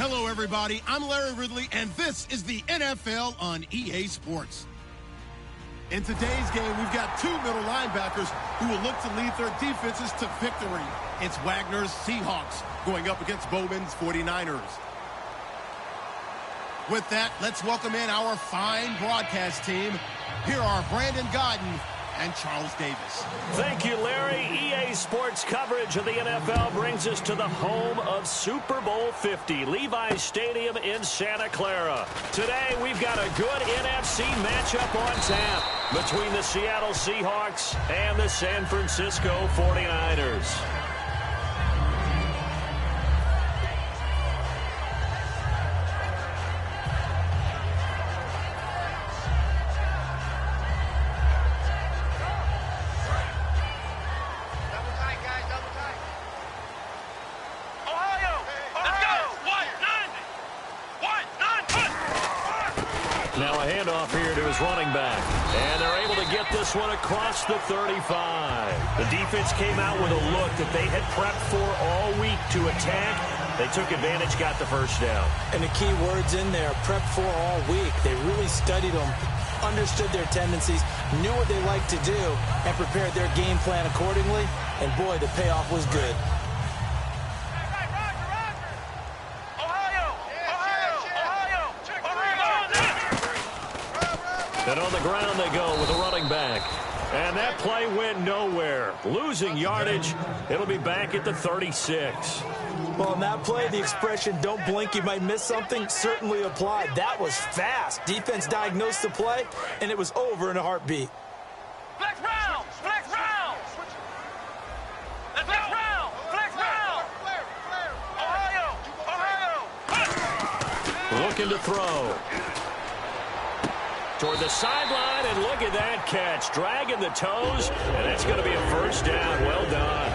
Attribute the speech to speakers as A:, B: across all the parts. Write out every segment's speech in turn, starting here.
A: Hello, everybody. I'm Larry Ridley, and this is the NFL on EA Sports. In today's game, we've got two middle linebackers who will look to lead their defenses to victory. It's Wagner's Seahawks going up against Bowman's 49ers. With that, let's welcome in our fine broadcast team. Here are Brandon Godden and Charles Davis.
B: Thank you, Larry. EA Sports coverage of the NFL brings us to the home of Super Bowl 50, Levi's Stadium in Santa Clara. Today, we've got a good NFC matchup on tap between the Seattle Seahawks and the San Francisco 49ers. Now a handoff here to his running back. And they're able to get this one across the 35. The defense came out with a look that they had prepped for all week to attack. They took advantage, got the first down.
C: And the key words in there, prepped for all week. They really studied them, understood their tendencies, knew what they liked to do, and prepared their game plan accordingly. And boy, the payoff was good.
B: And on the ground they go with a running back. And that play went nowhere. Losing yardage. It'll be back at the 36.
C: Well, in that play, the expression, don't blink, you might miss something, certainly applied. That was fast. Defense diagnosed the play, and it was over in a heartbeat.
D: Flex round! Flex round! Let's flex round! Flex round! Ohio!
B: Looking to throw. Toward the sideline, and look at that catch. Dragging the toes, and that's going to be a first down. Well done.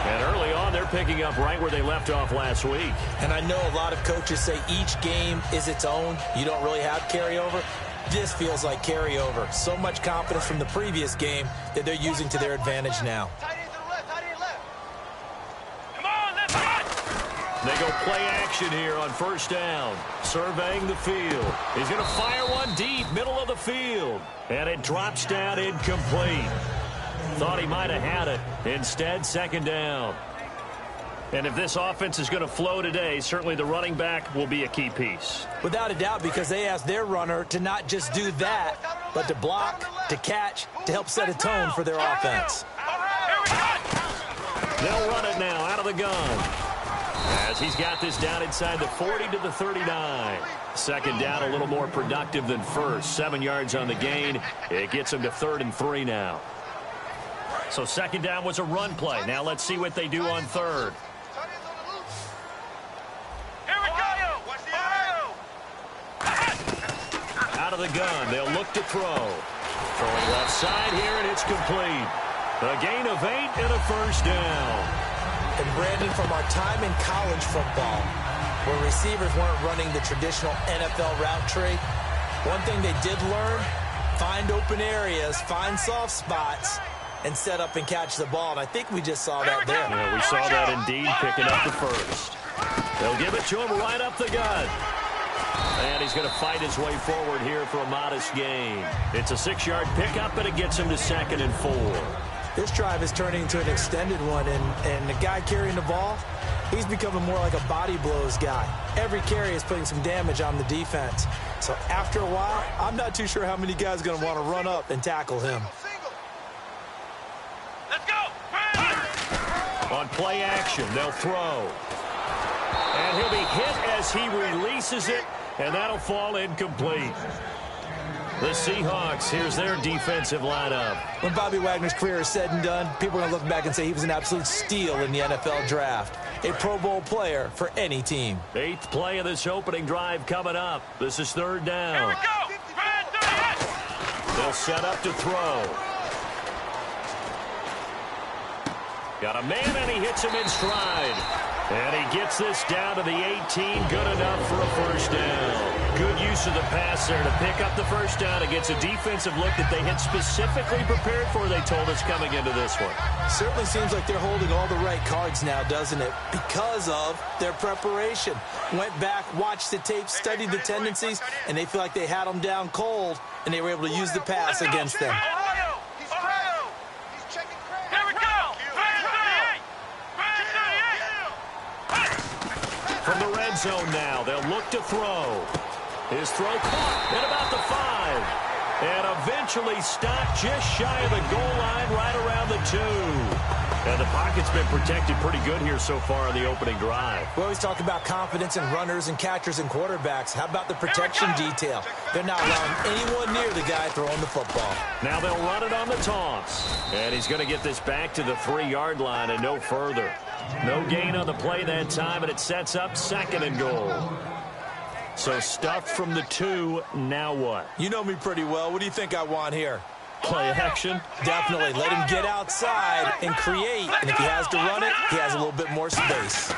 B: And early on, they're picking up right where they left off last week.
C: And I know a lot of coaches say each game is its own. You don't really have carryover. This feels like carryover. So much confidence from the previous game that they're using to their advantage now.
B: They go play action here on first down. Surveying the field. He's going to fire one deep, middle of the field. And it drops down incomplete. Thought he might have had it. Instead, second down. And if this offense is going to flow today, certainly the running back will be a key piece.
C: Without a doubt, because they asked their runner to not just do that, but to block, to catch, to help set a tone for their offense.
B: They'll run it now out of the gun. As he's got this down inside the 40 to the 39. Second down a little more productive than first. 7 yards on the gain. It gets him to 3rd and 3 now. So second down was a run play. Now let's see what they do on third. Out of the gun. They'll look to throw. Throwing left side here, and it's complete. A gain of 8 and a first down.
C: And Brandon, from our time in college football, where receivers weren't running the traditional NFL route tree, one thing they did learn, find open areas, find soft spots, and set up and catch the ball. And I think we just saw that there.
B: Yeah, we saw that indeed, picking up the first. They'll give it to him right up the gut. And he's going to fight his way forward here for a modest gain. It's a 6-yard pickup, and it gets him to 2nd and 4.
C: This drive is turning into an extended one, and the guy carrying the ball, he's becoming more like a body blows guy. Every carry is putting some damage on the defense. So after a while, I'm not too sure how many guys are going to want to run up and tackle him.
D: Let's go!
B: On play action, they'll throw. And he'll be hit as he releases it, and that'll fall incomplete. The Seahawks, here's their defensive lineup.
C: When Bobby Wagner's career is said and done, people are going to look back and say he was an absolute steal in the NFL draft. A Pro Bowl player for any team.
B: 8th play of this opening drive coming up. This is 3rd down.
D: Here we go!
B: They'll set up to throw. Got a man, and he hits him in stride. And he gets this down to the 18, good enough for a first down. Good use of the pass there to pick up the first down against a defensive look that they had specifically prepared for, they told us, coming into this one.
C: Certainly seems like they're holding all the right cards now, doesn't it? Because of their preparation. Went back, watched the tape, studied the tendencies, and they feel like they had them down cold, and they were able to use the pass against them.
B: From the red zone now, they'll look to throw. His throw caught at about the 5. And eventually stopped just shy of the goal line right around the 2. And the pocket's been protected pretty good here so far on the opening drive.
C: We always talk about confidence in runners and catchers and quarterbacks. How about the protection detail? They're not allowing anyone near the guy throwing the football.
B: Now they'll run it on the toss. And he's going to get this back to the 3-yard line and no further. No gain on the play that time, and it sets up 2nd and goal. So stuffed from the 2, now what?
C: You know me pretty well. What do you think I want here?
B: Play action?
C: Definitely. Let him get outside and create. And if he has to run it, he has a little bit more space.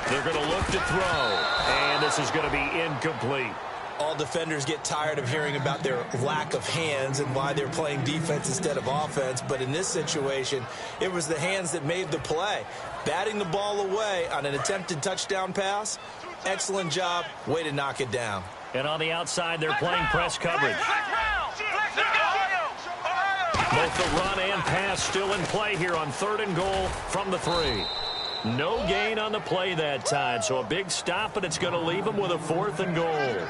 B: They're going to look to throw. And this is going to be incomplete.
C: All defenders get tired of hearing about their lack of hands and why they're playing defense instead of offense. But in this situation, it was the hands that made the play. Batting the ball away on an attempted touchdown pass. Excellent job. Way to knock it down.
B: And on the outside, they're playing press coverage. Both the run and pass still in play here on 3rd and goal from the 3. No gain on the play that time, so a big stop, but it's going to leave them with a 4th and goal.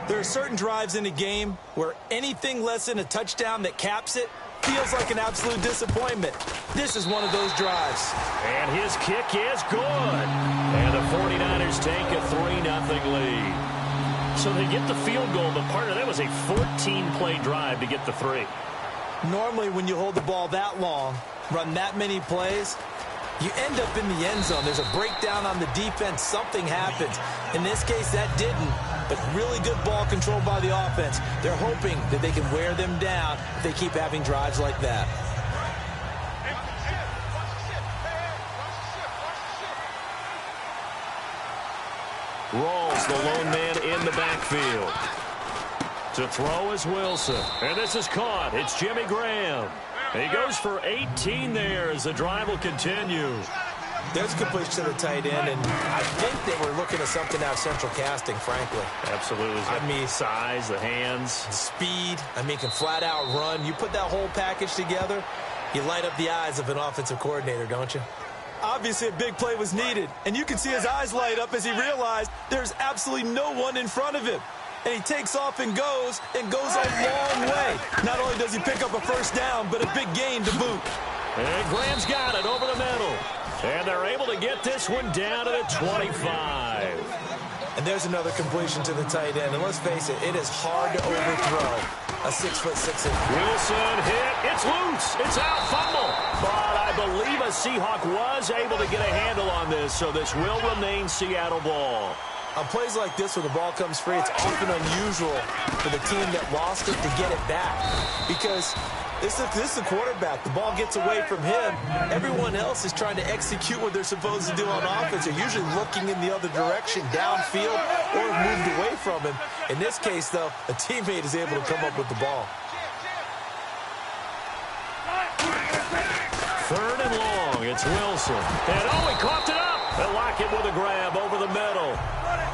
C: There are certain drives in a game where anything less than a touchdown that caps it feels like an absolute disappointment. This is one of those drives.
B: And his kick is good. And the 49ers take a 3-0 lead. So they get the field goal, but partner, that was a 14-play drive to get the 3.
C: Normally, when you hold the ball that long, run that many plays, you end up in the end zone. There's a breakdown on the defense. Something happens. In this case, that didn't. But really good ball control by the offense. They're hoping that they can wear them down if they keep having drives like that.
B: Rawls, the lone man in the backfield. To throw is Wilson. And this is caught. It's Jimmy Graham. He goes for 18 there as the drive will continue.
C: There's completion to the tight end, and I think they were looking at something out of central casting, frankly.
B: Absolutely.
C: I mean,
B: size, the hands.
C: Speed. I mean, can flat out run. You put that whole package together, you light up the eyes of an offensive coordinator, don't you? Obviously, a big play was needed, and you can see his eyes light up as he realized there's absolutely no one in front of him. And he takes off and goes a long way. Not only does he pick up a first down, but a big gain to boot.
B: And Graham's got it over the middle. And they're able to get this one down to the 25.
C: And there's another completion to the tight end. And let's face it, it is hard to overthrow a 6'6".
B: Wilson hit. It's loose. It's out. Fumble. But I believe a Seahawk was able to get a handle on this, so this will remain Seattle ball.
C: On plays like this where the ball comes free, it's often unusual for the team that lost it to get it back. Because this is the quarterback. The ball gets away from him. Everyone else is trying to execute what they're supposed to do on offense. They're usually looking in the other direction, downfield, or moved away from him. In this case, though, a teammate is able to come up with the ball.
B: 3rd and long. It's Wilson. And he coughed it up. They'll lock it with a grab over the middle.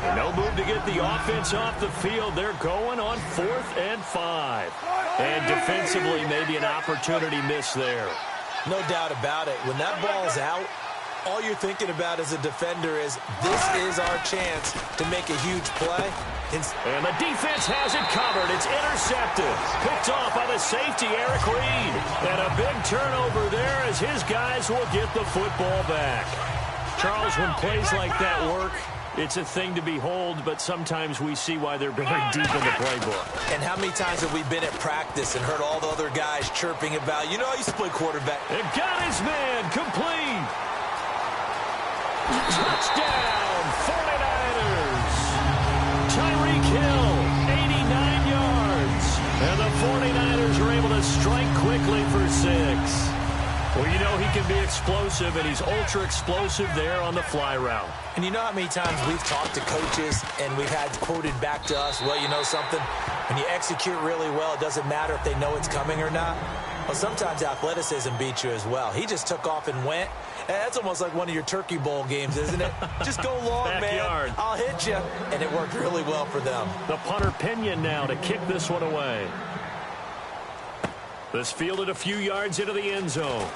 B: And no move to get the offense off the field. They're going on 4th and 5. And defensively, maybe an opportunity missed there.
C: No doubt about it. When that ball's out, all you're thinking about as a defender is this is our chance to make a huge play.
B: And the defense has it covered. It's intercepted. Picked off by the safety, Eric Reed. And a big turnover there as his guys will get the football back. Charles, when plays like that work, it's a thing to behold, but sometimes we see why they're buried deep in the playbook.
C: And how many times have we been at practice and heard all the other guys chirping about, you know, I used to play quarterback.
B: And got his man complete. Touchdown, 49ers. Tyreek Hill, 89 yards. And the 49ers are able to strike quickly for 6. Well, you know he can be explosive, and he's ultra explosive there on the fly route.
C: And you know how many times we've talked to coaches and we've had quoted back to us, well, you know something? When you execute really well, it doesn't matter if they know it's coming or not. Well, sometimes athleticism beats you as well. He just took off and went. That's almost like one of your Turkey Bowl games, isn't it? Just go long,
B: Backyard.
C: man. I'll hit you. And it worked really well for them.
B: The punter Pinion now to kick this one away. This fielded a few yards into the end zone.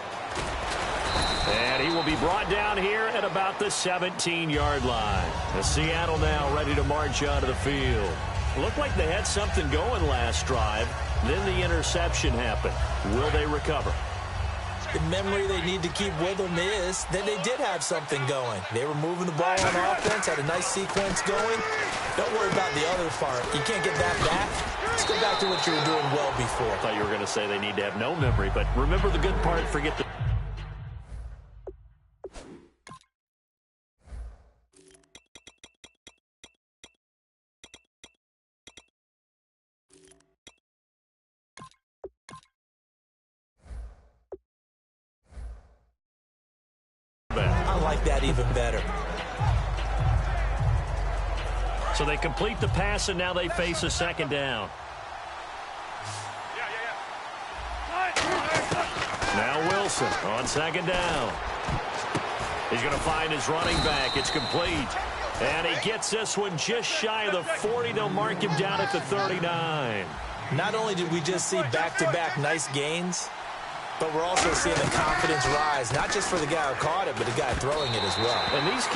B: And he will be brought down here at about the 17-yard line. The Seattle now ready to march out of the field. Looked like they had something going last drive. Then the interception happened. Will they recover?
C: The memory they need to keep with them is that they did have something going. They were moving the ball on offense, had a nice sequence going. Don't worry about the other part. You can't get that back. Let's go back to what you were doing well before.
B: I thought you were going to say they need to have no memory, but remember the good part, forget the...
C: I like that even better.
B: So they complete the pass, and now they face a second down. Now Wilson on second down. He's going to find his running back. It's complete. And he gets this one just shy of the 40. They'll mark him down at the 39.
C: Not only did we just see back-to-back nice gains, but we're also seeing the confidence rise, not just for the guy who caught it, but the guy throwing it as well.
B: And these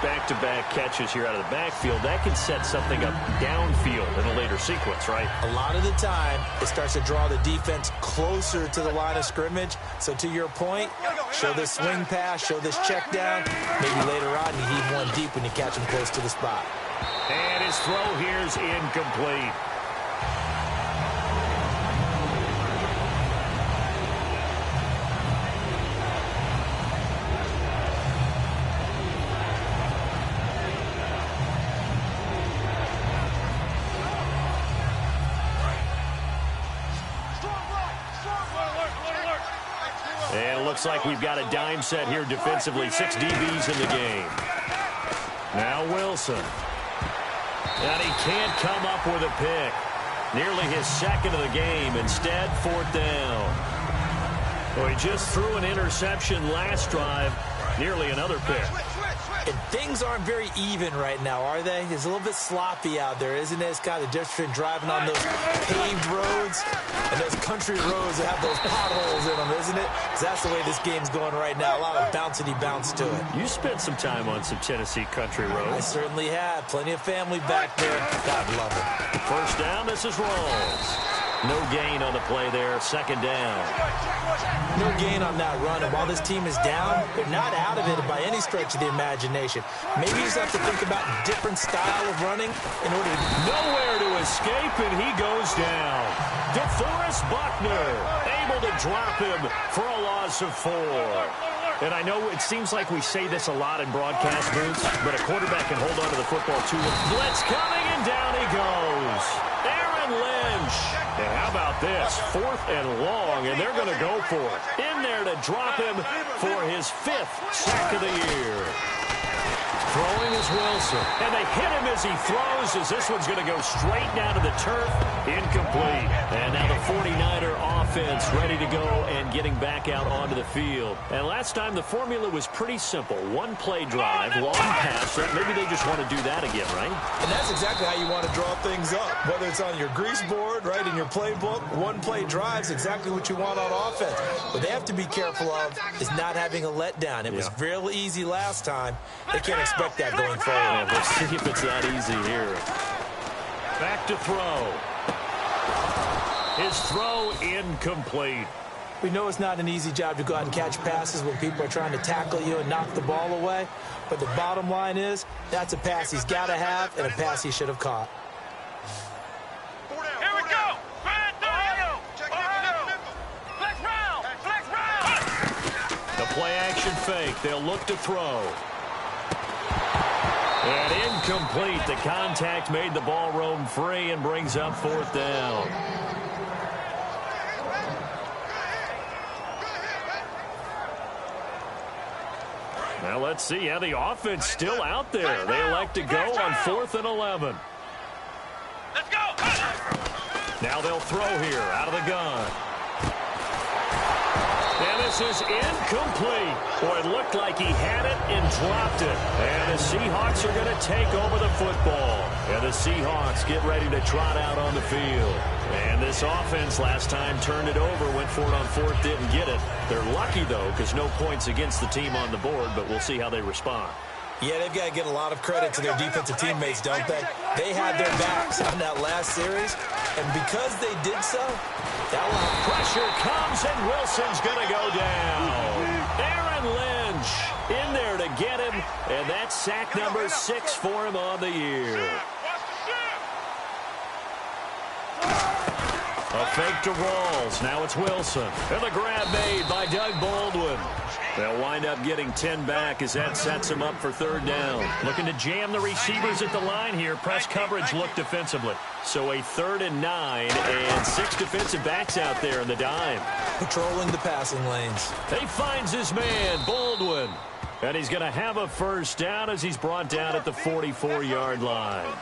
B: back-to-back catches here out of the backfield, that can set something up downfield in a later sequence, right?
C: A lot of the time, it starts to draw the defense closer to the line of scrimmage. So to your point, show this swing pass, show this check down. Maybe later on you heave one deep when you catch him close to the spot.
B: And his throw here is incomplete. And it looks like we've got a dime set here defensively. 6 DBs in the game. Now Wilson. And he can't come up with a pick. Nearly his second of the game. Instead, fourth down. Well, he just threw an interception last drive. Nearly another pick.
C: And things aren't very even right now, are they? It's a little bit sloppy out there, isn't it? It's kind of the difference between driving on those paved roads and those country roads that have those potholes in them, isn't it? 'Cause that's the way this game's going right now. A lot of bouncy-bounce to it.
B: You spent some time on some Tennessee country roads.
C: I certainly have. Plenty of family back there. God love it.
B: First down, this is Rawls. No gain on the play there. Second down.
C: No gain on that run. And while this team is down, they're not out of it by any stretch of the imagination. Maybe you just have to think about a different style of running in order to...
B: Nowhere to escape, and he goes down. DeForest Buckner able to drop him for a loss of 4. And I know it seems like we say this a lot in broadcast booths, but a quarterback can hold on to the football too. Blitz coming, and down he goes. Aaron Lynch. And how about this? 4th and long, and they're going to go for it. In there to drop him for his 5th sack of the year. Throwing is Wilson. And they hit him as he throws, as this one's going to go straight down to the turf. Incomplete. And now the 49er offense ready to go and getting back out onto the field. And last time the formula was pretty simple. 1-play drive, long pass. Maybe they just want to do that again, right?
C: And that's exactly how you want to draw things up. Whether it's on your grease board, right, in your playbook, 1-play drives, exactly what you want on offense. What they have to be careful of is not having a letdown. It was real easy last time. They can't expect that going forward.
B: Let's see if it's that easy here. Back to throw. His throw incomplete.
C: We know it's not an easy job to go out and catch passes when people are trying to tackle you and knock the ball away. But the bottom line is, that's a pass he's got to have and a pass he should have caught.
D: Here we go. Ohio. Flex round. Flex round.
B: The play action fake. They'll look to throw. And incomplete. The contact made the ball roam free and brings up 4th down. Now let's see how the offense still out there. They elect to go on 4th and 11.
D: Let's go.
B: Now they'll throw here out of the gun. And this is incomplete. Boy, it looked like he had it and dropped it. And the Seahawks are going to take over the football. And the Seahawks get ready to trot out on the field. And this offense last time turned it over, went for it on 4th, didn't get it. They're lucky, though, because no points against the team on the board, but we'll see how they respond.
C: Yeah, they've got to give a lot of credit to their defensive teammates, don't they? They had their backs on that last series, and because they did so, that
B: pressure comes, and Wilson's going to go down. Aaron Lynch in there to get him, and that's sack number 6 for him on the year. A fake to Rawls. Now it's Wilson. And the grab made by Doug Baldwin. They'll wind up getting 10 back as that sets him up for 3rd down. Looking to jam the receivers at the line here. Press coverage look defensively. So a 3rd and 9 and 6 defensive backs out there in the dime.
C: Patrolling the passing lanes.
B: He finds his man, Baldwin. And he's going to have a 1st down as he's brought down at the 44-yard line.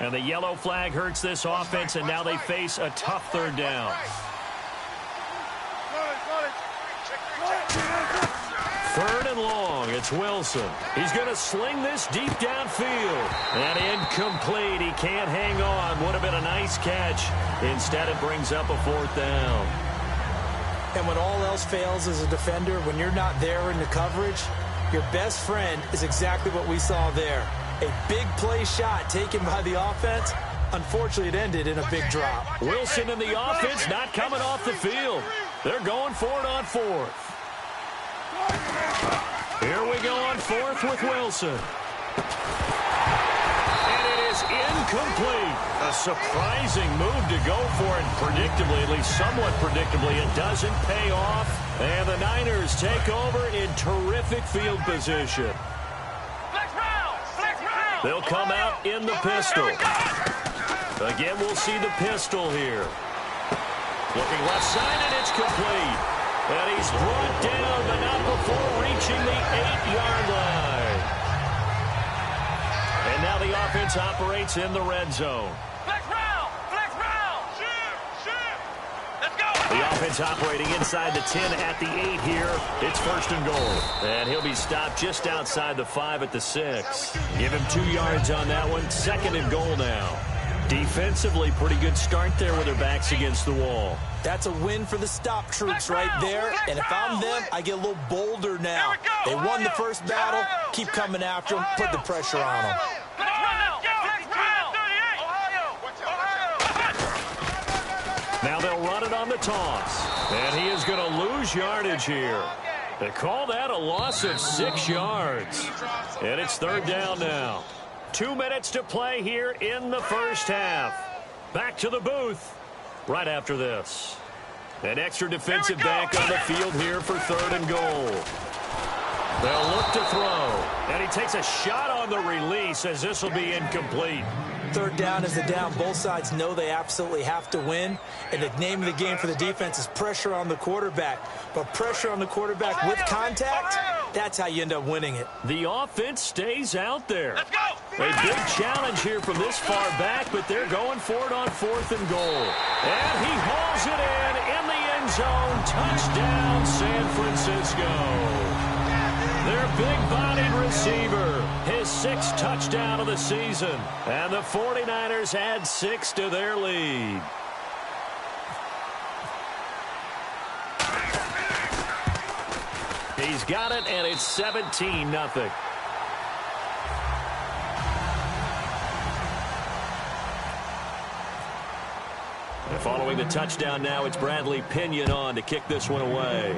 B: And the yellow flag hurts this offense, and now they face a tough 3rd down. 3rd and long. It's Wilson. He's going to sling this deep downfield. And incomplete. He can't hang on. Would have been a nice catch. Instead, it brings up a 4th down.
C: And when all else fails as a defender, when you're not there in the coverage, your best friend is exactly what we saw there. A big play shot taken by the offense. Unfortunately, it ended in a big drop.
B: Wilson and the offense not coming off the field. They're going for it on 4th. Here we go on 4th with Wilson. And it is incomplete. A surprising move to go for it predictably, at least somewhat predictably. It doesn't pay off. And the Niners take over in terrific field position. They'll come out in the pistol. Again, we'll see the pistol here. Looking left side, and it's complete. And he's brought down, but not before reaching the 8-yard line. And now the offense operates in the red zone.
D: Flex round! Let's go!
B: The offense operating inside the 10 at the 8 here. It's 1st and goal. And he'll be stopped just outside the 5 at the 6. Give him 2 yards on that one. 2nd and goal now. Defensively, pretty good start there with their backs against the wall.
C: That's a win for the stop troops right there. And if I'm them, I get a little bolder now. They won the first battle. Keep coming after them. Put the pressure on them.
B: Now they'll run it on the toss. And he is going to lose yardage here. They call that a loss of 6 yards. And it's 3rd down now. 2 minutes to play here in the first half. Back to the booth right after this. An extra defensive back on the field here for 3rd and goal. They'll look to throw. And he takes a shot on the release as this will be incomplete.
C: 3rd down is the down. Both sides know they absolutely have to win. And the name of the game for the defense is pressure on the quarterback. But pressure on the quarterback with contact, that's how you end up winning it.
B: The offense stays out there.
D: Let's go!
B: A big challenge here from this far back, but they're going for it on 4th and goal. And he hauls it in the end zone. Touchdown, San Francisco. Their big-bodied receiver, his 6th touchdown of the season. And the 49ers add 6 to their lead. He's got it, and it's 17-0. And following the touchdown now, it's Bradley Pinion on to kick this one away.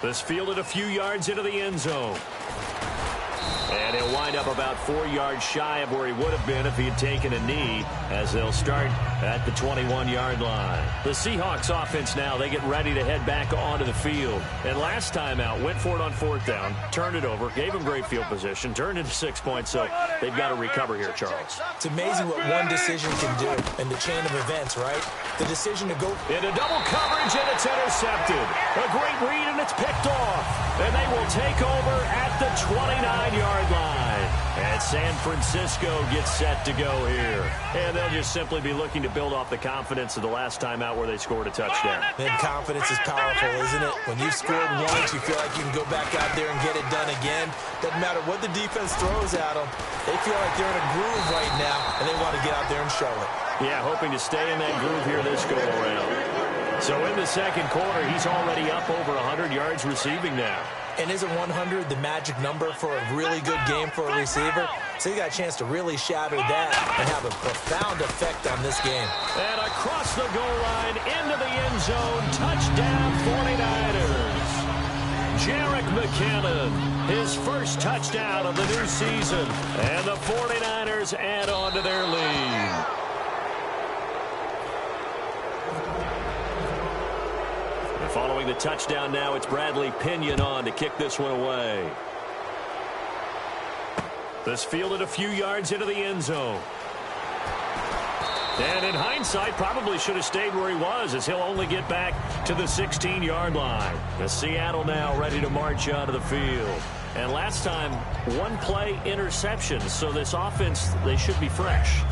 B: This fielded a few yards into the end zone. And he'll wind up about 4 yards shy of where he would have been if he had taken a knee, as they'll start at the 21-yard line. The Seahawks offense now, they get ready to head back onto the field. And last time out, went for it on 4th down, turned it over, gave them great field position, turned into 6 points, so they've got to recover here, Charles.
C: It's amazing what one decision can do in the chain of events, right? The decision to go
B: into double coverage, and it's intercepted. A great read, and it's picked off. And they will take over at the 29-yard line. And San Francisco gets set to go here. And they'll just simply be looking to build off the confidence of the last time out where they scored a touchdown.
C: And confidence is powerful, isn't it? When you've scored once, you feel like you can go back out there and get it done again. Doesn't matter what the defense throws at them. They feel like they're in a groove right now, and they want to get out there and show it.
B: Yeah, hoping to stay in that groove here this go-around. So in the second quarter, he's already up over 100 yards receiving now.
C: And isn't 100 the magic number for a really good game for a receiver? So you got a chance to really shatter that and have a profound effect on this game.
B: And across the goal line, into the end zone, touchdown 49ers. Jerick McKinnon, his first touchdown of the new season. And the 49ers add on to their lead. Following the touchdown now, it's Bradley Pinion on to kick this one away. This fielded a few yards into the end zone. And in hindsight, probably should have stayed where he was, as he'll only get back to the 16-yard line. The Seattle now ready to march onto the field. And last time, one-play interception. So this offense, they should be fresh.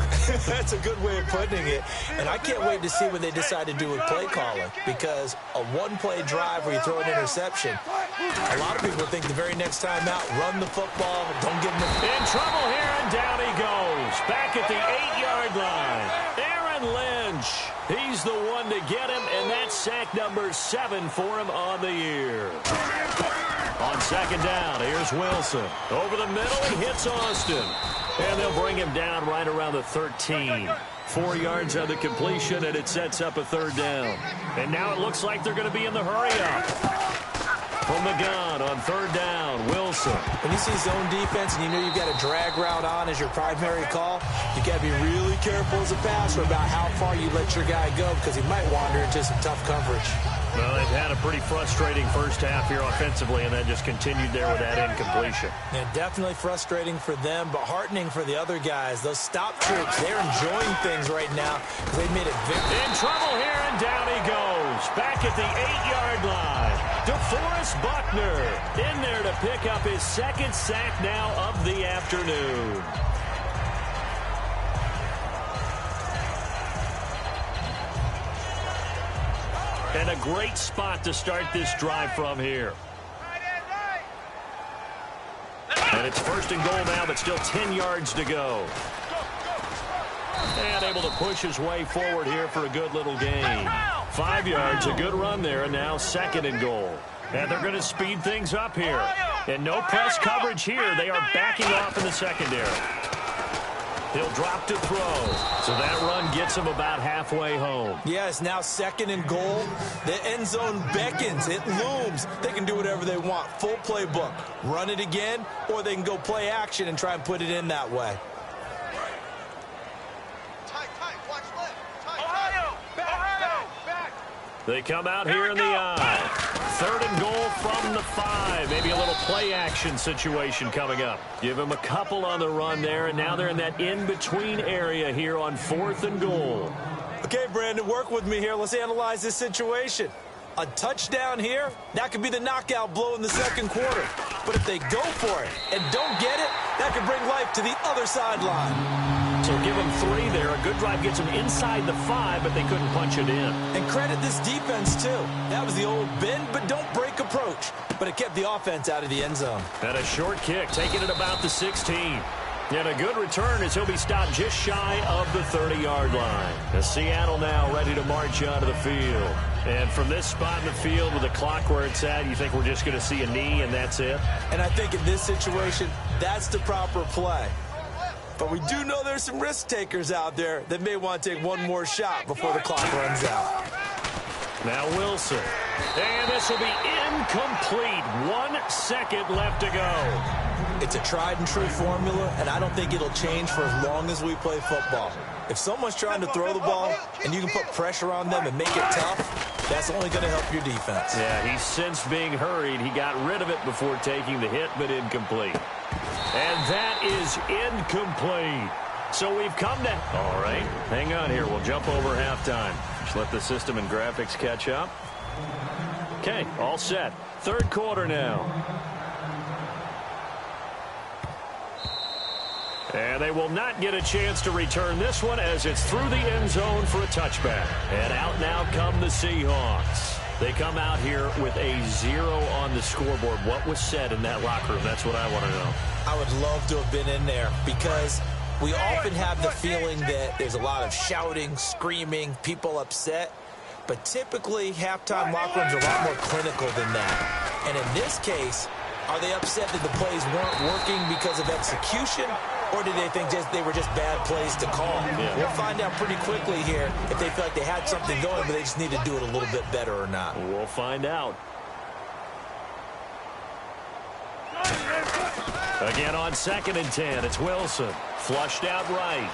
C: That's a good way of putting it. And I can't wait to see what they decide to do with play calling. Because a one-play drive where you throw an interception, a lot of people think the very next time out, run the football, don't give them
B: in trouble here, and down he goes. Back at the 8-yard line. Aaron Lynch, he's the one to get him, and that's sack number 7 for him on the year. On second down, here's Wilson. Over the middle, he hits Austin. And they'll bring him down right around the 13. 4 yards on the completion, and it sets up a 3rd down. And now it looks like they're going to be in the hurry-up. From the gun on 3rd down, Wilson.
C: When you see zone defense and you know you've got a drag route on as your primary call, you got to be really careful as a passer about how far you let your guy go, because he might wander into some tough coverage.
B: Well, they've had a pretty frustrating first half here offensively, and that just continued there with that incompletion.
C: Yeah, definitely frustrating for them, but heartening for the other guys. Those stop troops, they're enjoying things right now because they've made it very...
B: In trouble here, and down he goes. Back at the 8-yard line. DeForest Buckner in there to pick up his 2nd sack now of the afternoon. And a great spot to start this drive from here. And it's 1st and goal now, but still 10 yards to go. And able to push his way forward here for a good little gain. 5 yards, a good run there, and now 2nd and goal. And they're going to speed things up here. And no press coverage here. They are backing off in the secondary. He'll drop to throw. So that run gets him about halfway home.
C: Yeah, it's now 2nd and goal. The end zone beckons. It looms. They can do whatever they want. Full playbook. Run it again, or they can go play action and try and put it in that way.
B: They come out here in the eye. 3rd and goal from the 5. Maybe a little play action situation coming up. Give him a couple on the run there, and now they're in that in-between area here on 4th and goal.
C: Okay, Brandon, work with me here. Let's analyze this situation. A touchdown here, that could be the knockout blow in the 2nd quarter. But if they go for it and don't get it, that could bring life to the other sideline.
B: So give them 3 there. A good drive gets them inside the 5, but they couldn't punch it in.
C: And credit this defense, too. That was the old bend but don't break approach. But it kept the offense out of the end zone.
B: And a short kick, taking it about the 16. And a good return as he'll be stopped just shy of the 30-yard line. The Seattle now ready to march onto the field. And from this spot in the field with the clock where it's at, you think we're just going to see a knee and that's it?
C: And I think in this situation, that's the proper play. But we do know there's some risk takers out there that may want to take one more shot before the clock runs out.
B: Now Wilson. And this will be incomplete. 1 second left to go.
C: It's a tried-and-true formula, and I don't think it'll change for as long as we play football. If someone's trying to throw the ball and you can put pressure on them and make it tough, that's only going to help your defense.
B: Yeah, he's since being hurried. He got rid of it before taking the hit, but incomplete. And that is incomplete. So we've come to... All right, hang on here. We'll jump over halftime. Just let the system and graphics catch up. Okay, all set. Third quarter now. And they will not get a chance to return this one as it's through the end zone for a touchback. And out now come the Seahawks. They come out here with a 0 on the scoreboard. What was said in that locker room? That's what I want to know.
C: I would love to have been in there because we often have the feeling that there's a lot of shouting, screaming, people upset. But typically, halftime locker rooms are a lot more clinical than that. And in this case, are they upset that the plays weren't working because of execution? Or did they think they were just bad plays to call? Yeah. We'll find out pretty quickly here if they feel like they had something going, but they just need to do it a little bit better or not.
B: We'll find out. Again on 2nd and 10, it's Wilson. Flushed out right.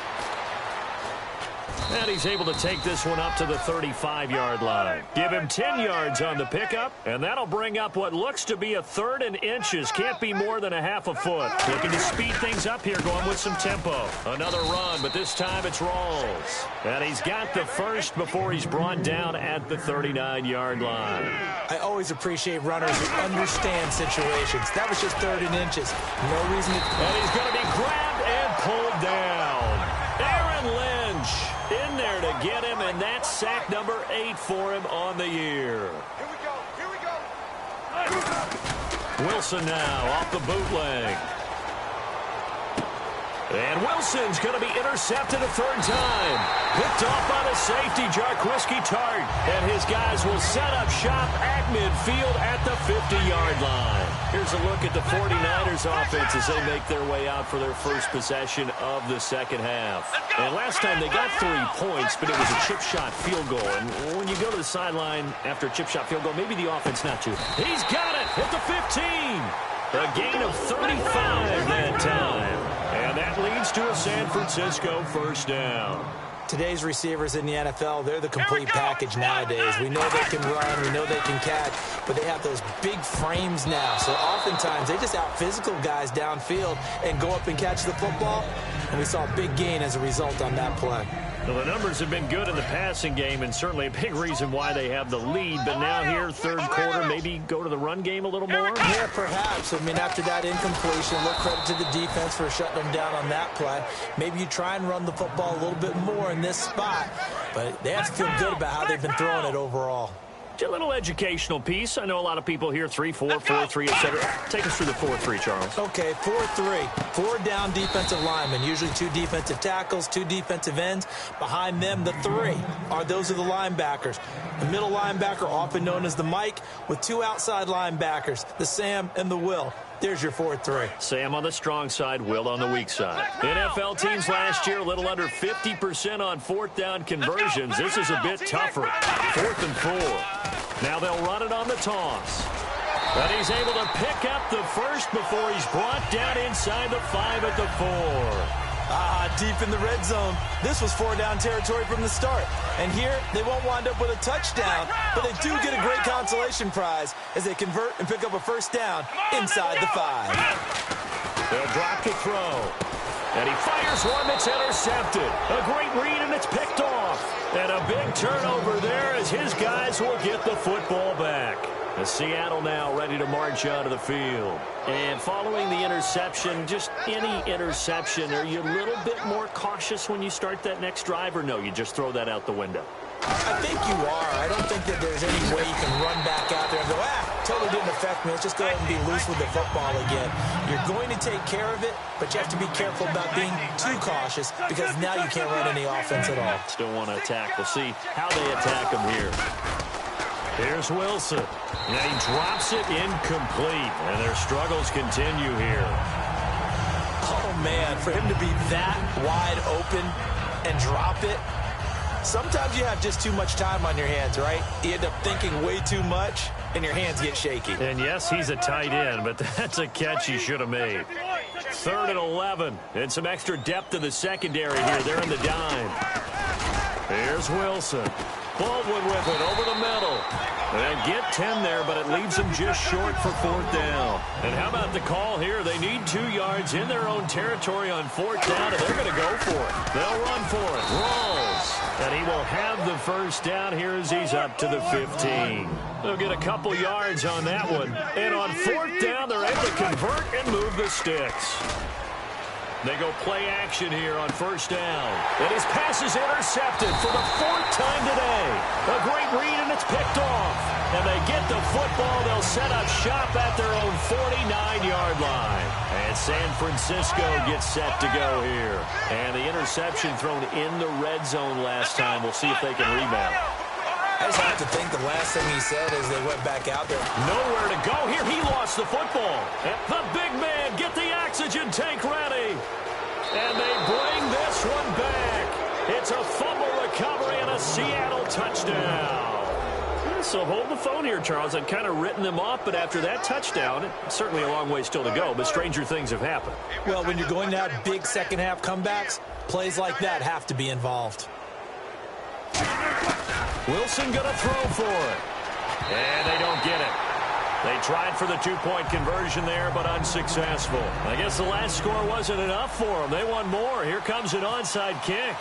B: And he's able to take this one up to the 35-yard line. Give him 10 yards on the pickup, and that'll bring up what looks to be a 3rd and inches. Can't be more than a half a foot. Looking to speed things up here, going with some tempo. Another run, but this time it's Rawls. And he's got the first before he's brought down at the 39-yard line.
C: I always appreciate runners who understand situations. That was just 3rd and inches. No reason to...
B: And he's going to be grabbed and pulled down. Aaron Lynch in there to get him, and that's sack number 8 for him on the year.
D: Here we go. Here we go.
B: Wilson now off the bootleg. And Wilson's going to be intercepted a 3rd time. Picked off by the safety, Jarquiski Tart. And his guys will set up shop at midfield at the 50-yard line. Here's a look at the 49ers offense as they make their way out for their first possession of the second half. And last time they got 3 points, but it was a chip shot field goal. And when you go to the sideline after a chip shot field goal, maybe the offense not to. He's got it at the 15. A gain of 35 that time. And that leads to a San Francisco first down.
C: Today's receivers in the NFL, they're the complete package nowadays. We know they can run, we know they can catch, but they have those big frames now. So oftentimes they just out-physical guys downfield and go up and catch the football. And we saw a big gain as a result on that play.
B: Well, the numbers have been good in the passing game, and certainly a big reason why they have the lead. But now here, third quarter, maybe go to the run game a little more?
C: Yeah, perhaps. I mean, after that incompletion, look credit to the defense for shutting them down on that play. Maybe you try and run the football a little bit more in this spot, but they have to feel good about how they've been throwing it overall.
B: A little educational piece. I know a lot of people here, 3-4, 4-3, etc. Take us through the 4-3, Charles.
C: Okay, 4-3. 4 down defensive linemen, usually 2 defensive tackles, 2 defensive ends. Behind them, the 3 those are the linebackers. The middle linebacker, often known as the Mike, with 2 outside linebackers, the Sam and the Will. There's your 4-3.
B: Sam on the strong side, Will on the weak side. NFL teams last year, a little under 50% on 4th down conversions. This is a bit tougher. 4th and 4. Now they'll run it on the toss. But he's able to pick up the first before he's brought down inside the 5 at the 4.
C: Deep in the red zone. This was 4 down territory from the start. And here, they won't wind up with a touchdown, but they do get a great consolation prize as they convert and pick up a first down inside the 5.
B: They'll drop to throw. And he fires one that's intercepted. A great read, and it's picked off. And a big turnover there as his guys will get the football back. The Seattle now ready to march out of the field. And following the interception, just any interception, are you a little bit more cautious when you start that next drive, or no, you just throw that out the window?
C: I think you are. I don't think that there's any way you can run back out there and go, totally didn't affect me. Let's just go ahead and be loose with the football again. You're going to take care of it, but you have to be careful about being too cautious because now you can't run any offense at all.
B: Still want to attack. We'll see how they attack him here. Here's Wilson. And he drops it incomplete. And their struggles continue here.
C: Oh, man, for him to be that wide open and drop it, Sometimes you have just too much time on your hands, right? You end up thinking way too much, and your hands get shaky.
B: And yes, he's a tight end, but that's a catch he should have made. 3rd and 11, and some extra depth to the secondary here. They're in the dime. Here's Wilson. Baldwin with it over the middle. They'll get 10 there, but it leaves them just short for 4th down. And how about the call here? They need 2 yards in their own territory on 4th down, and they're going to go for it. They'll run for it. Rolls. And he will have the 1st down here as he's up to the 15. They'll get a couple yards on that one. And on 4th down, they're able to convert and move the sticks. They go play action here on 1st down. And his pass is intercepted for the 4th time today. A great read, and it's picked off. And they get the football. They'll set up shop at their own 49-yard line. And San Francisco gets set to go here. And the interception thrown in the red zone last time. We'll see if they can rebound.
C: I just have to think the last thing he said as they went back out there.
B: Nowhere to go here. He lost the football. The big man, get the oxygen tank ready. And they bring this one back. It's a fumble recovery and a Seattle touchdown. So hold the phone here, Charles. I'd kind of written them off, but after that touchdown, certainly a long way still to go, but stranger things have happened.
C: Well, when you're going to have big second-half comebacks, plays like that have to be involved.
B: Wilson going to throw for it. And they don't get it. They tried for the 2-point conversion there, but unsuccessful. I guess the last score wasn't enough for them. They want more. Here comes an onside kick.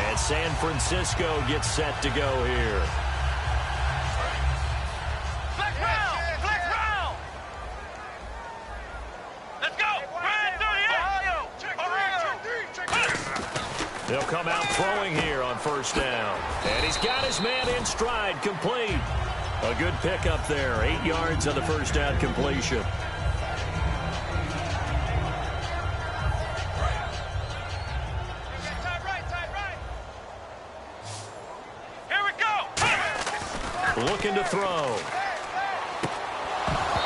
B: And San Francisco gets set to go here. They'll come out throwing here on 1st down. And he's got his man in stride, complete. A good pickup there, 8 yards on the 1st down completion.
D: Here we go.
B: Looking to throw.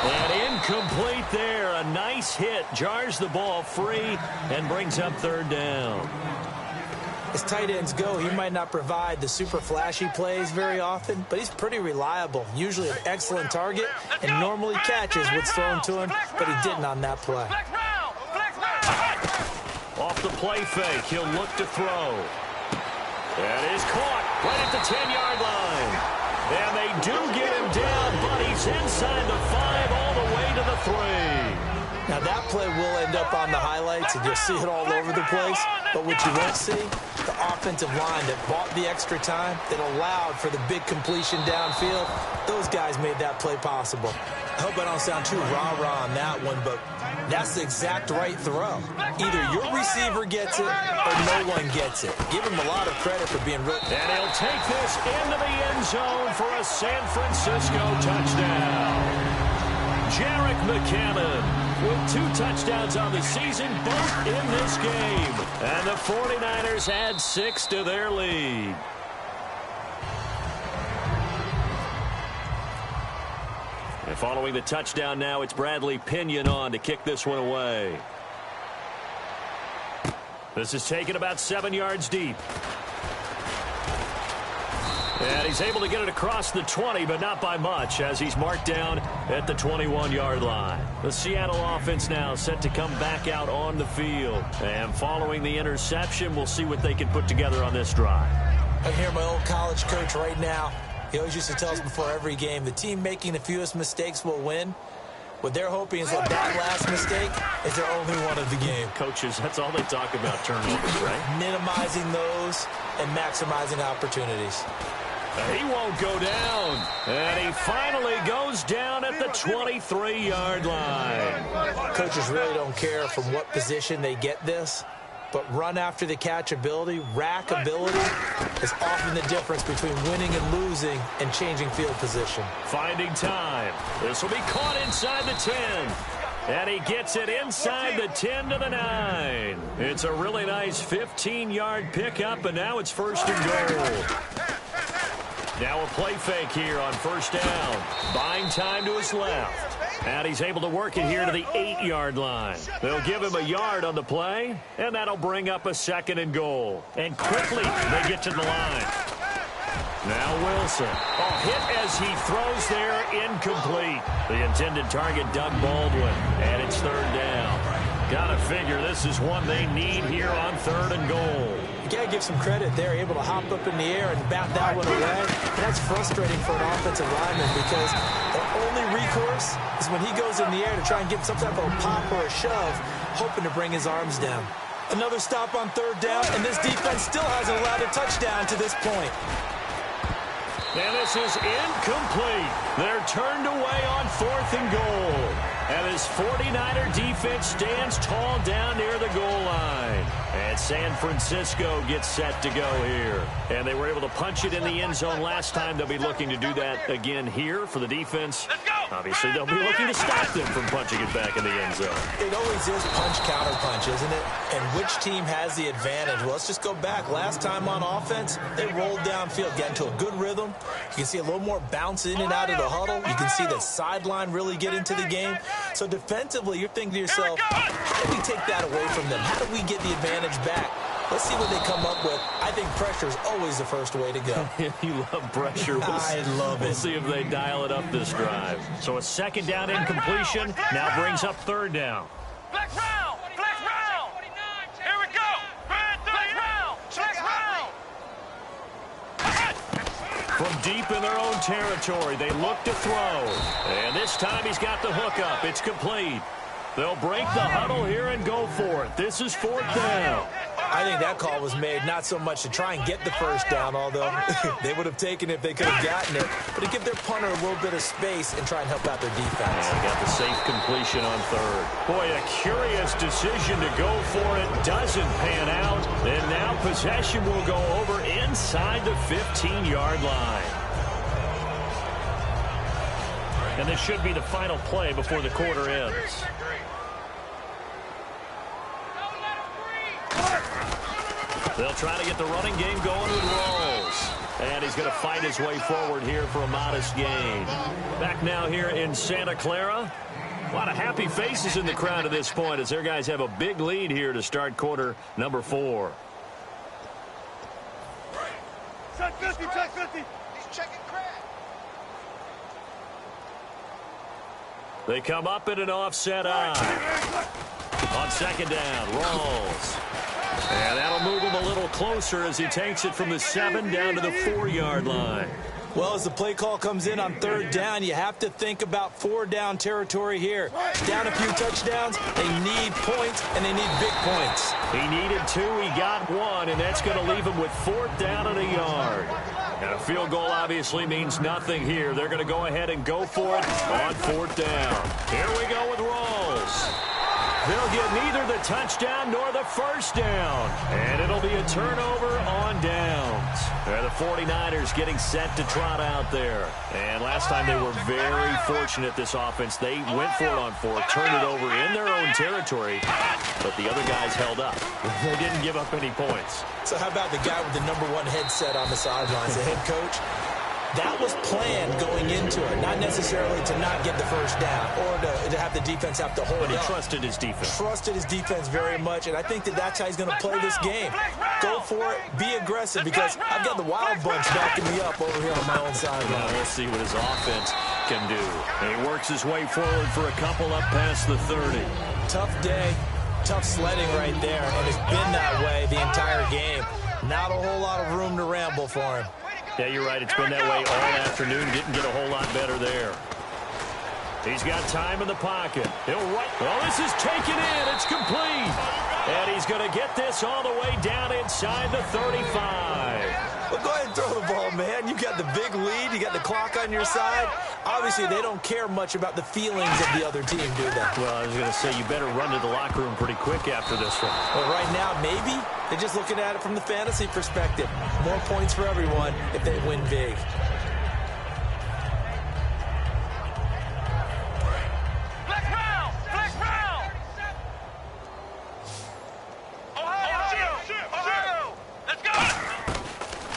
B: And incomplete there. A nice hit. Jars the ball free and brings up 3rd down.
C: As tight ends go, he might not provide the super flashy plays very often, but he's pretty reliable, usually an excellent target, and normally catches what's thrown to him, but he didn't on that play.
B: Off the play fake, he'll look to throw. That is caught right at the 10-yard line. And they do get him down, but he's inside the 5 all the way to the 3.
C: Now that play will end up on the highlights, and you'll see it all over the place. But what you won't see, the offensive line that bought the extra time, that allowed for the big completion downfield, those guys made that play possible. I hope I don't sound too rah-rah on that one, but that's the exact right throw. Either your receiver gets it or no one gets it. Give him a lot of credit for being real.
B: And he'll take this into the end zone for a San Francisco touchdown. Jerick McKinnon with 2 touchdowns on the season, both in this game. And the 49ers add 6 to their lead. And following the touchdown now, it's Bradley Pinion on to kick this one away. This is taken about 7 yards deep. And he's able to get it across the 20, but not by much, as he's marked down at the 21-yard line. The Seattle offense now set to come back out on the field. And following the interception, we'll see what they can put together on this drive.
C: I hear my old college coach right now. He always used to tell us before every game, the team making the fewest mistakes will win. What they're hoping is that last mistake is their only one of the game.
B: Coaches, that's all they talk about, turnovers, right?
C: Minimizing those and maximizing opportunities.
B: He won't go down. And he finally goes down at the 23-yard line.
C: Coaches really don't care from what position they get this, but run after the catch ability, rack ability, is often the difference between winning and losing and changing field position.
B: Finding time. This will be caught inside the 10. And he gets it inside the 10 to the 9. It's a really nice 15-yard pickup, and now it's 1st and goal. Now a play fake here on 1st down. Buying time to his left. And he's able to work it here to the 8-yard line. They'll give him a yard on the play, and that'll bring up a 2nd and goal. And quickly, they get to the line. Now Wilson. Hit as he throws there, incomplete. The intended target, Doug Baldwin. And it's 3rd down. Gotta figure this is one they need here on 3rd and goal.
C: You gotta give some credit. They're able to hop up in the air and bat that one away. That's frustrating for an offensive lineman because their only recourse is when he goes in the air to try and get some type of a pop or a shove, hoping to bring his arms down. Another stop on 3rd down, and this defense still hasn't allowed a touchdown to this point.
B: And this is incomplete. They're turned away on 4th and goal. And his 49er defense stands tall down near the goal line. And San Francisco gets set to go here. And they were able to punch it in the end zone last time. They'll be looking to do that again here for the defense. Obviously, they'll be looking to stop them from punching it back in the end zone.
C: It always is punch-counter-punch, isn't it? And which team has the advantage? Well, let's just go back. Last time on offense, they rolled downfield, got into a good rhythm. You can see a little more bounce in and out of the huddle. You can see the sideline really get into the game. So defensively, you're thinking to yourself, how do we take that away from them? How do we get the advantage back? Let's see what they come up with. I think pressure is always the first way to go.
B: You love pressure.
C: I love it.
B: We'll see if they dial it up this drive. So a 2nd down incompletion now brings up 3rd down.
D: Flex round! Flex round! Here we go! Flex round! Flex round!
B: From deep in their own territory, they look to throw. And this time he's got the hook up. It's complete. They'll break the huddle here and go for it. This is 4th down.
C: I think that call was made not so much to try and get the 1st down, although they would have taken it if they could have gotten it, but to give their punter a little bit of space and try and help out their defense.
B: They got the safe completion on 3rd. Boy, a curious decision to go for it doesn't pan out. And now possession will go over inside the 15-yard line. And this should be the final play before the quarter ends. They'll try to get the running game going with Rawls. And he's going to fight his way forward here for a modest gain. Back now here in Santa Clara. A lot of happy faces in the crowd at this point as their guys have a big lead here to start quarter number 4.
D: Check 50, check 50. He's checking crack.
B: They come up in an offset eye. On 2nd down, Rawls. And that'll move him a little closer as he takes it from the 7 down to the 4-yard line.
C: Well, as the play call comes in on 3rd down, you have to think about 4-down territory here. Down a few touchdowns, they need points, and they need big points.
B: He needed 2, he got 1, and that's going to leave him with 4th down and a yard. And a field goal obviously means nothing here. They're going to go ahead and go for it on 4th down. Here we go with Rawls. They'll get neither the touchdown nor the 1st down. And it'll be a turnover on downs. The 49ers getting set to trot out there. And last time they were very fortunate, this offense. They went for it on 4th, turned it over in their own territory. But the other guys held up. They didn't give up any points.
C: So how about the guy with the #1 headset on the sidelines, the head coach? That was planned going into it, not necessarily to not get the 1st down or to have the defense have to hold
B: But he
C: up.
B: trusted his defense.
C: Trusted his defense very much, and I think that's how he's going to play this game. Go for it, be aggressive, because I've got the wild bunch backing me up over here on my own sideline.
B: Well, we'll see what his offense can do. And he works his way forward for a couple up past the 30.
C: Tough day, tough sledding right there, and it's been that way the entire game. Not a whole lot of room to ramble for him.
B: Yeah, you're right. It's been that way all afternoon. Didn't get a whole lot better there. He's got time in the pocket. He'll right. Well, this is taken in. It's complete. And he's going to get this all the way down inside the 35.
C: Well, go ahead and throw the ball, man. You got the big lead. You got the clock on your side. Obviously, they don't care much about the feelings of the other team, do they?
B: Well, I was going to say, you better run to the locker room pretty quick after this one.
C: Well, right now, maybe they're just looking at it from the fantasy perspective. More points for everyone if they win big.
D: Flex round! Flex round! Ohio! Let's go!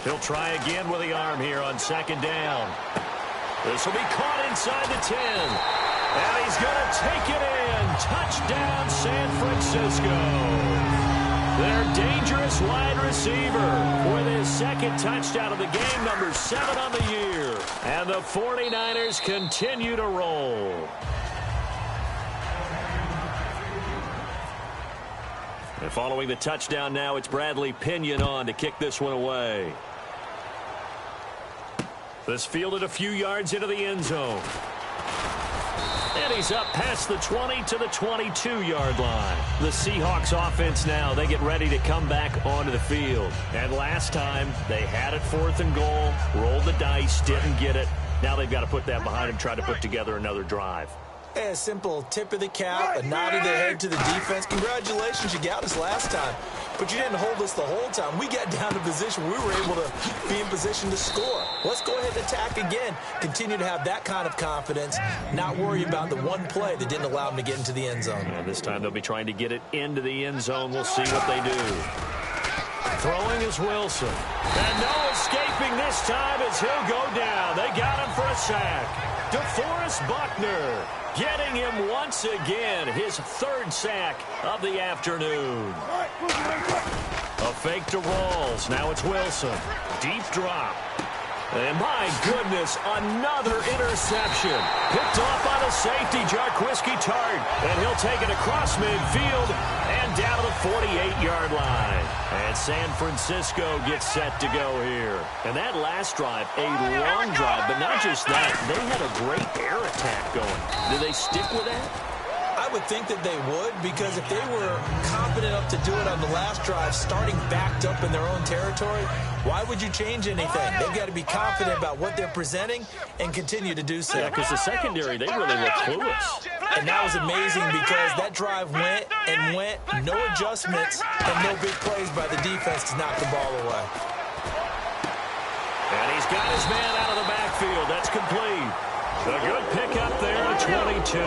B: He'll try again with the arm here on 2nd down. This will be caught inside the 10. And he's going to take it in. Touchdown, San Francisco. Their dangerous wide receiver with his second touchdown of the game, number 7 on the year. And the 49ers continue to roll. And following the touchdown now, it's Bradley Pinion on to kick this one away. This fielded a few yards into the end zone. And he's up past the 20 to the 22-yard line. The Seahawks offense now, they get ready to come back onto the field. And last time, they had it 4th and goal, rolled the dice, didn't get it. Now they've got to put that behind them, try to put together another drive.
C: A simple tip of the cap, a nod of the head to the defense. Congratulations, you got us last time. But you didn't hold us the whole time. We got down to position where we were able to be in position to score. Let's go ahead and attack again. Continue to have that kind of confidence, not worry about the one play that didn't allow them to get into the end zone.
B: And this time they'll be trying to get it into the end zone. We'll see what they do. Throwing is Wilson. And no escaping this time as he'll go down. They got him for a sack. DeForest Buckner getting him once again, his 3rd sack of the afternoon. A fake to Rawls. Now it's Wilson. Deep drop. And my goodness, another interception. Picked off by the safety, Jarquiski Tart. And he'll take it across midfield and down to the 48-yard line. And San Francisco gets set to go here. And that last drive, a long drive, but not just that. They had a great air attack going. Do they stick with that?
C: I would think that they would, because if they were confident enough to do it on the last drive, starting backed up in their own territory, why would you change anything? They've got to be confident about what they're presenting and continue to do so.
B: Yeah, because the secondary, they really look clueless.
C: And that was amazing because that drive went and went, no adjustments, and no big plays by the defense to knock the ball away.
B: And he's got his man out of the backfield. That's complete. A good pickup there at 22.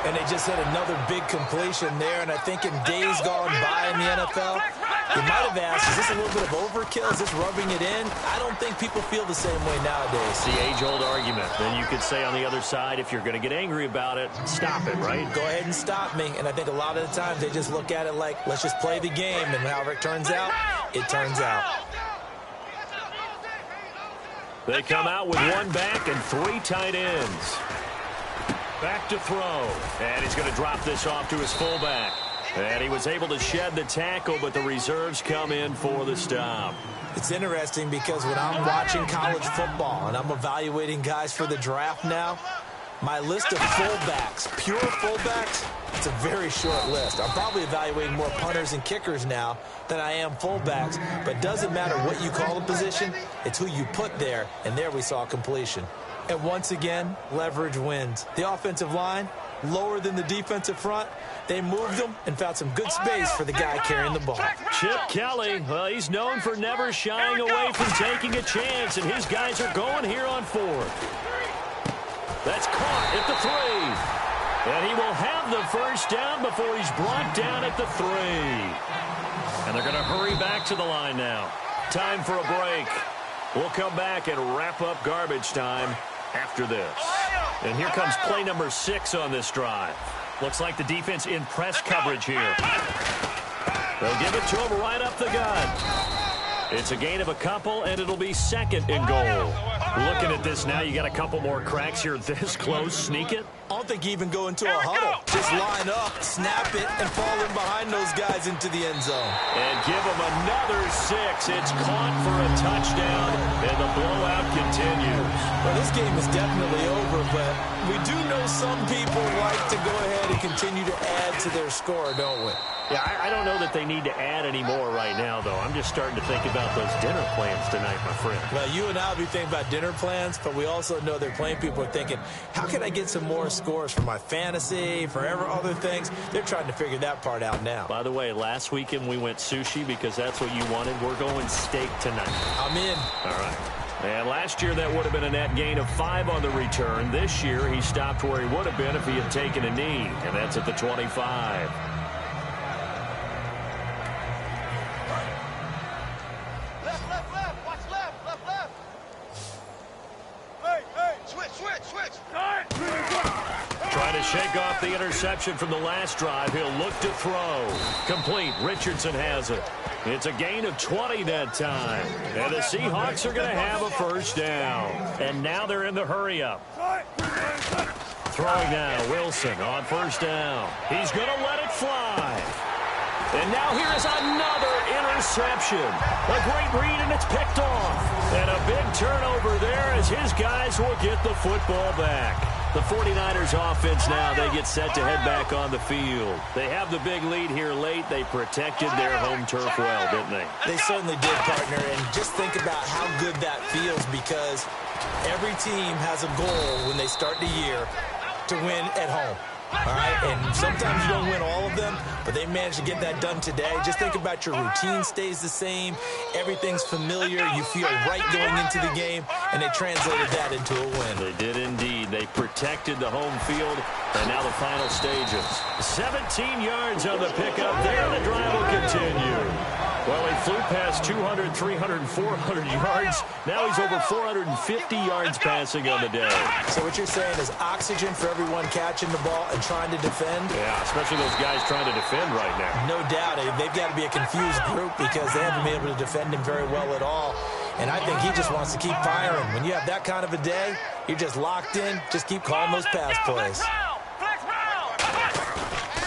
C: And they just had another big completion there. And I think in days gone by in the NFL, you might have asked, is this a little bit of overkill? Is this rubbing it in? I don't think people feel the same way nowadays.
B: The age-old argument. Then you could say on the other side, if you're going to get angry about it, stop it, right?
C: Go ahead and stop me. And I think a lot of the times they just look at it like, let's just play the game. And however it turns out, it turns out.
B: They come out with 1 back and 3 tight ends. Back to throw. And he's going to drop this off to his fullback. And he was able to shed the tackle, but the reserves come in for the stop.
C: It's interesting because when I'm watching college football and I'm evaluating guys for the draft now, my list of fullbacks, pure fullbacks, it's a very short list. I'm probably evaluating more punters and kickers now than I am fullbacks, but it doesn't matter what you call a position, it's who you put there, and there we saw completion. And once again, leverage wins. The offensive line, lower than the defensive front. They moved them and found some good space for the guy carrying the ball.
B: Chip Kelly, well, he's known for never shying away from taking a chance, and his guys are going here on 4th. That's caught at the 3. And he will have the first down before he's brought down at the 3. And they're going to hurry back to the line now. Time for a break. We'll come back and wrap up garbage time after this. And here comes play number 6 on this drive. Looks like the defense in press coverage here. They'll give it to him right up the gut. It's a gain of a couple, and it'll be 2nd and goal. Looking at this now, you got a couple more cracks here this close. Sneak it.
C: I don't think you even go into a huddle. Just line up, snap it, and fall in behind those guys into the end zone.
B: And give them another 6. It's caught for a touchdown, and the blowout continues.
C: Well, this game is definitely over, but we do know some people like to go ahead and continue to add to their score, don't we?
B: Yeah, I don't know that they need to add any more right now, though. I'm just starting to think about those dinner plans tonight, my friend.
C: Well, you and I will be thinking about dinner plans, but we also know they're playing people are thinking, how can I get some more scores for my fantasy, for other things? They're trying to figure that part out now.
B: By the way, last weekend we went sushi because that's what you wanted. We're going steak tonight.
C: I'm in.
B: All right. And last year that would have been a net gain of 5 on the return. This year he stopped where he would have been if he had taken a knee, and that's at the 25.
D: Switch.
B: Trying to shake off the interception from the last drive. He'll look to throw. Complete. Richardson has it. It's a gain of 20 that time. And the Seahawks are going to have a first down. And now they're in the hurry-up. Throwing now, Wilson on first down. He's going to let it fly. And now here is another interception. A great read, and it's picked off. And a big turnover there as his guys will get the football back. The 49ers offense now, they get set to head back on the field. They have the big lead here late. They protected their home turf well, didn't they?
C: They certainly did, partner. And just think about how good that feels, because every team has a goal when they start the year to win at home. All right, and sometimes you don't win all of them, but they managed to get that done today. Just think about your routine stays the same. Everything's familiar. You feel right going into the game, and they translated that into a win.
B: They did indeed. They protected the home field, and now the final stages. 17 yards on the pickup there. The drive will continue. Well, he flew past 200, 300, 400 yards. Now he's over 450 yards passing on the day.
C: So what you're saying is oxygen for everyone catching the ball and trying to defend?
B: Yeah, especially those guys trying to defend right now.
C: No doubt. They've got to be a confused group because they haven't been able to defend him very well at all. And I think he just wants to keep firing. When you have that kind of a day, you're just locked in. Just keep calling those pass plays.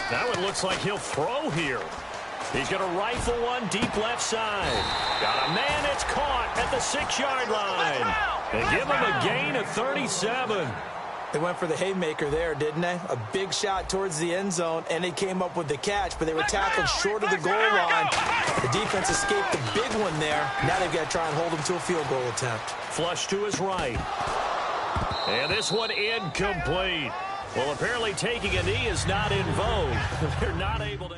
B: Now it looks like he'll throw here. He's going to rifle one deep left side. Got a man. It's caught at the 6-yard line. They give him a gain of 37.
C: They went for the haymaker there, didn't they? A big shot towards the end zone, and they came up with the catch, but they were tackled short of the goal line. The defense escaped the big one there. Now they've got to try and hold him to a field goal attempt.
B: Flush to his right. And this one incomplete. Well, apparently taking a knee is not in vogue. They're not able to...